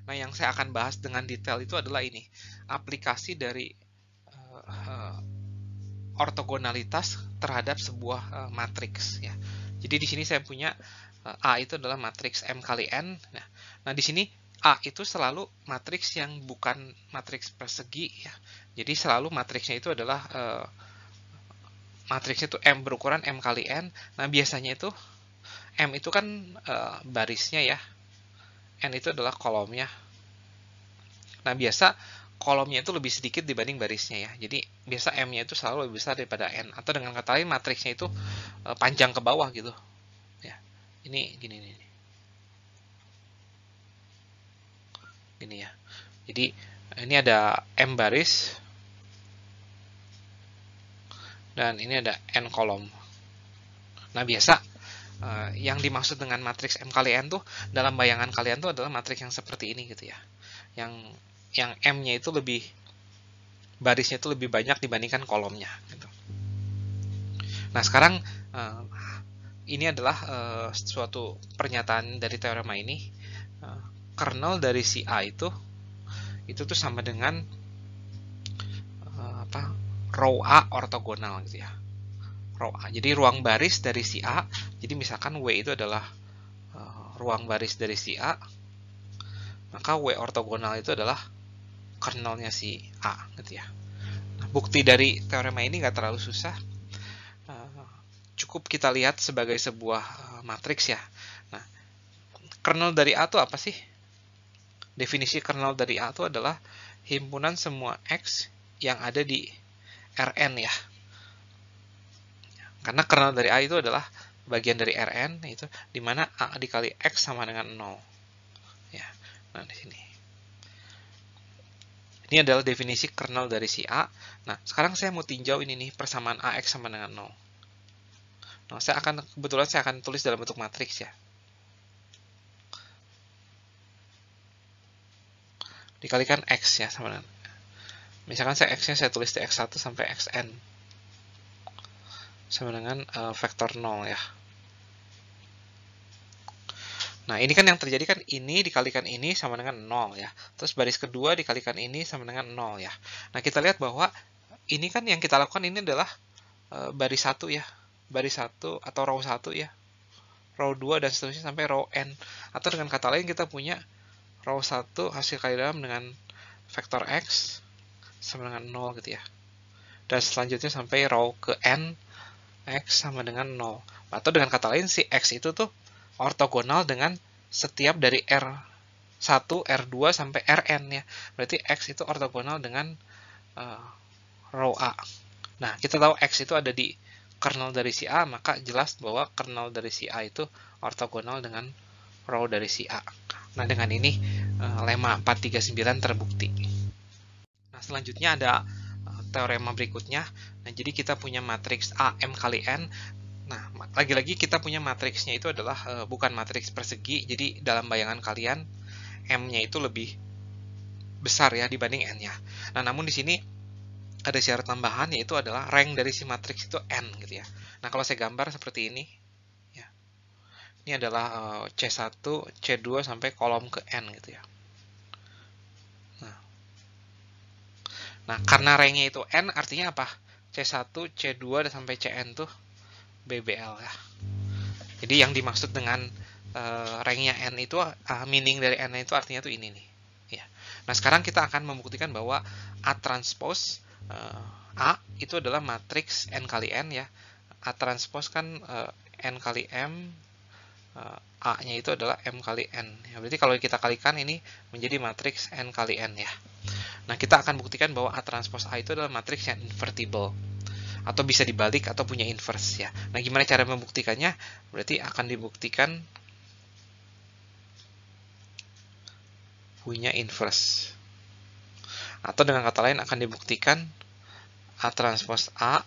Nah, yang saya akan bahas dengan detail itu adalah ini, aplikasi dari ortogonalitas terhadap sebuah matriks ya. Jadi di sini saya punya A itu adalah matriks M kali N. Nah, di sini A itu selalu matriks yang bukan matriks persegi ya. Jadi selalu matriksnya itu adalah matriksnya itu M berukuran M kali N. Nah, biasanya itu M itu kan barisnya ya. N itu adalah kolomnya. Nah, biasa kolomnya itu lebih sedikit dibanding barisnya ya. Jadi biasa M-nya itu selalu lebih besar daripada N. Atau dengan kata lain matriksnya itu panjang ke bawah gitu. Ya. Ini gini nih. Gini ya. Jadi ini ada M baris dan ini ada N kolom. Nah, biasa yang dimaksud dengan matriks M kali N tuh dalam bayangan kalian tuh adalah matriks yang seperti ini gitu ya. Yang M-nya itu lebih barisnya itu lebih banyak dibandingkan kolomnya gitu. Nah, sekarang ini adalah suatu pernyataan dari teorema ini. Kernel dari si A itu tuh sama dengan row A ortogonal gitu ya. Row A. Jadi ruang baris dari si A. Jadi misalkan W itu adalah ruang baris dari si A, maka W ortogonal itu adalah kernelnya si A gitu ya. Nah, bukti dari teorema ini nggak terlalu susah. Cukup kita lihat sebagai sebuah matriks ya. Nah, kernel dari A itu apa sih? Definisi kernel dari A itu adalah himpunan semua X yang ada di Rn ya. Karena kernel dari A itu adalah bagian dari Rn, itu dimana A dikali X sama dengan 0. Ya. Nah, di sini. Ini adalah definisi kernel dari si A. Nah, sekarang saya mau tinjau ini nih, persamaan AX sama dengan 0. Nah, kebetulan saya akan tulis dalam bentuk matriks ya. Dikalikan X ya, sama dengan. Misalkan X-nya saya tulis di X1 sampai Xn. Sama dengan vektor 0 ya. Nah, ini kan yang terjadi kan ini dikalikan ini sama dengan 0 ya. Terus baris kedua dikalikan ini sama dengan 0 ya. Nah, kita lihat bahwa ini kan yang kita lakukan ini adalah baris 1 ya. Baris 1 atau row 1 ya. Row 2 dan seterusnya sampai row n. Atau dengan kata lain kita punya row 1 hasil kali dalam dengan vektor x sama dengan 0 gitu ya. Dan selanjutnya sampai row ke n x sama dengan 0. Atau dengan kata lain si x itu tuh ortogonal dengan setiap dari R1, R2 sampai Rn ya. Berarti x itu ortogonal dengan row A. Nah, kita tahu x itu ada di kernel dari si A, maka jelas bahwa kernel dari si A itu ortogonal dengan row dari si A. Nah, dengan ini lemma 439 terbukti. Nah, selanjutnya ada teorema berikutnya. Nah, jadi kita punya matriks A M kali N. Nah, lagi-lagi kita punya matriksnya itu adalah bukan matriks persegi. Jadi dalam bayangan kalian M-nya itu lebih besar ya dibanding N-nya. Nah, namun di sini ada syarat tambahan, yaitu adalah rank dari si matriks itu N gitu ya. Nah, kalau saya gambar seperti ini ya. Ini adalah C1, C2 sampai kolom ke N gitu ya. Nah, karena ranknya itu N, artinya apa? C1, C2 dan sampai Cn tuh BBL ya. Jadi yang dimaksud dengan ranknya N itu, meaning dari N itu artinya tuh ini nih. Ya. Nah, sekarang kita akan membuktikan bahwa A transpose A itu adalah matriks N kali N ya. A transpose kan N kali M, A-nya itu adalah M kali N. Ya, berarti kalau kita kalikan ini menjadi matriks N kali N ya. Nah, kita akan buktikan bahwa A transpose A itu adalah matriks yang invertible. Atau bisa dibalik atau punya inverse ya. Nah, gimana cara membuktikannya? Berarti akan dibuktikan punya inverse. Atau dengan kata lain akan dibuktikan A transpose A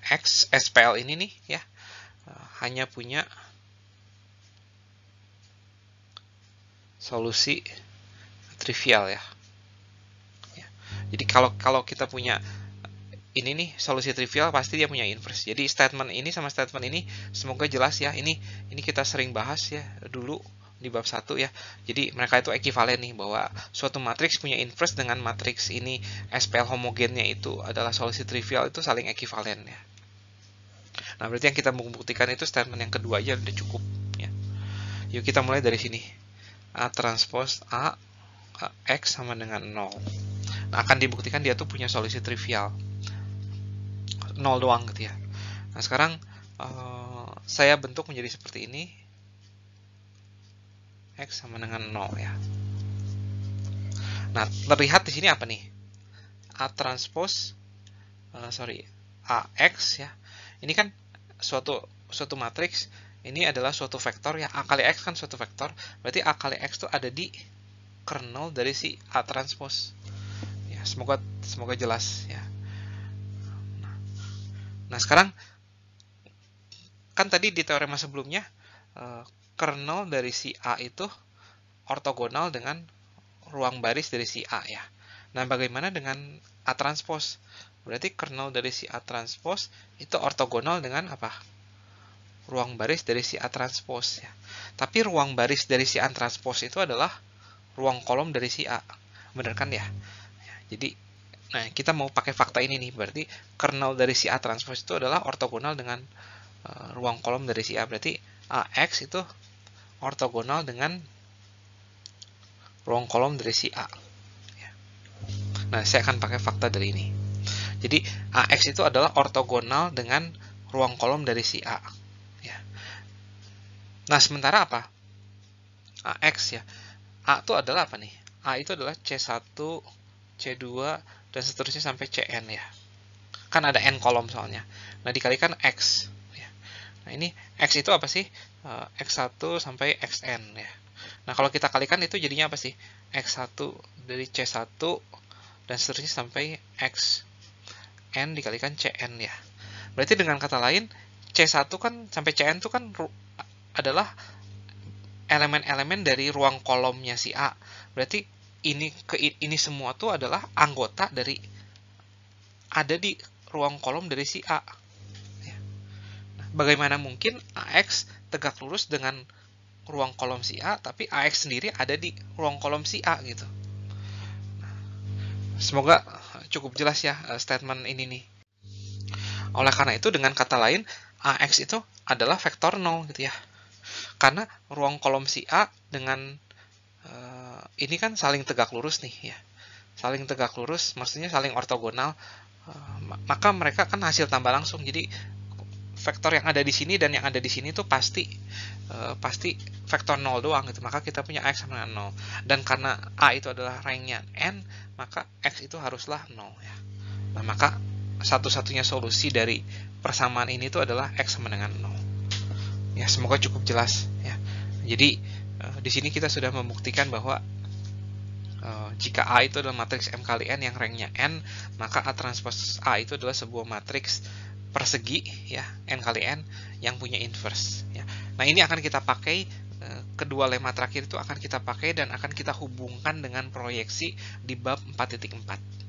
X SPL ini nih ya. Hanya punya solusi trivial ya. Jadi kalau kita punya ini nih solusi trivial, pasti dia punya inverse. Jadi statement ini sama statement ini semoga jelas ya. Ini kita sering bahas ya dulu di bab 1 ya. Jadi mereka itu ekivalen nih, bahwa suatu matriks punya inverse dengan matriks ini SPL homogennya itu adalah solusi trivial, itu saling ekivalen ya. Nah, berarti yang kita membuktikan itu statement yang kedua aja udah cukup ya. Yuk kita mulai dari sini. A transpose A X sama dengan 0. Nah, akan dibuktikan dia tuh punya solusi trivial. 0 doang gitu ya. Nah, sekarang saya bentuk menjadi seperti ini. X sama dengan 0 ya. Nah, terlihat di sini apa nih? A transpose AX ya. Ini kan suatu matriks, ini adalah suatu vektor ya. A kali X kan suatu vektor, berarti A kali X itu ada di kernel dari si A transpose. Ya, semoga jelas ya. Nah, sekarang kan tadi di teorema sebelumnya kernel dari si A itu ortogonal dengan ruang baris dari si A ya. Nah, bagaimana dengan A transpose? Berarti kernel dari si A transpose itu ortogonal dengan apa? Ruang baris dari si A transpose ya. Tapi ruang baris dari si A transpose itu adalah ruang kolom dari si A. Benar kan ya? Jadi, nah kita mau pakai fakta ini nih. Berarti kernel dari si A transpose itu adalah ortogonal dengan ruang kolom dari si A. Berarti AX itu ortogonal dengan ruang kolom dari si A. Nah, saya akan pakai fakta dari ini. Jadi, AX itu adalah ortogonal dengan ruang kolom dari si A. Ya. Nah, sementara apa? AX ya. A itu adalah apa nih? A itu adalah C1, C2, dan seterusnya sampai Cn ya. Kan ada N kolom soalnya. Nah, dikalikan X. Nah, ini X itu apa sih? X1 sampai Xn ya. Nah, kalau kita kalikan itu jadinya apa sih? X1 dari C1 dan seterusnya sampai Xn dikalikan Cn ya. Berarti dengan kata lain, C1 kan sampai Cn itu kan adalah elemen-elemen dari ruang kolomnya si A. Berarti ini semua tuh adalah anggota dari ada di ruang kolom dari si A. Bagaimana mungkin AX tegak lurus dengan ruang kolom si A, tapi AX sendiri ada di ruang kolom si A gitu. Semoga cukup jelas ya statement ini nih. Oleh karena itu, dengan kata lain, AX itu adalah vektor 0 gitu ya. Karena ruang kolom si A dengan ini kan saling tegak lurus nih ya. Saling tegak lurus, maksudnya saling ortogonal. Maka mereka kan hasil tambah langsung. Jadi vektor yang ada di sini dan yang ada di sini tuh pasti vektor 0 doang gitu. Maka kita punya X sama dengan 0. Dan karena A itu adalah ranknya N, maka X itu haruslah 0 ya. Nah, maka satu-satunya solusi dari persamaan ini tuh adalah X sama dengan 0. Ya, semoga cukup jelas ya. Jadi di sini kita sudah membuktikan bahwa jika A itu adalah matriks M kali N yang ranknya N, maka A transpose A itu adalah sebuah matriks persegi ya, N kali N yang punya inverse ya. Nah, ini akan kita pakai, kedua lemma terakhir itu akan kita pakai dan akan kita hubungkan dengan proyeksi di bab 4.4.